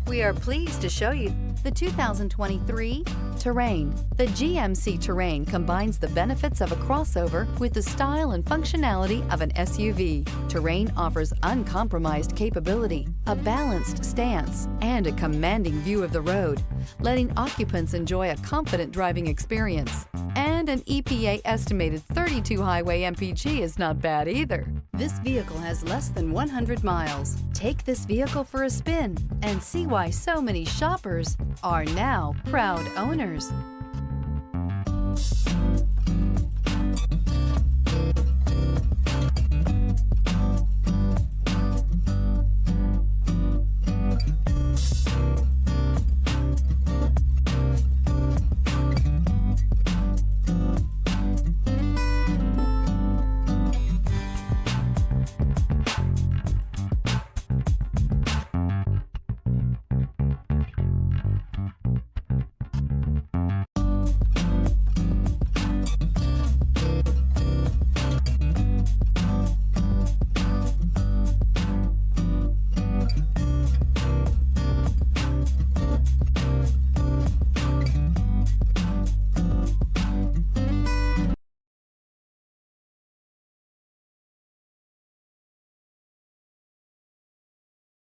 We are pleased to show you the 2023 Terrain. The GMC Terrain combines the benefits of a crossover with the style and functionality of an SUV. Terrain offers uncompromised capability, a balanced stance, and a commanding view of the road, letting occupants enjoy a confident driving experience. And an EPA estimated 32 highway MPG is not bad either. This vehicle has less than 100 miles. Take this vehicle for a spin and see why so many shoppers are now proud owners.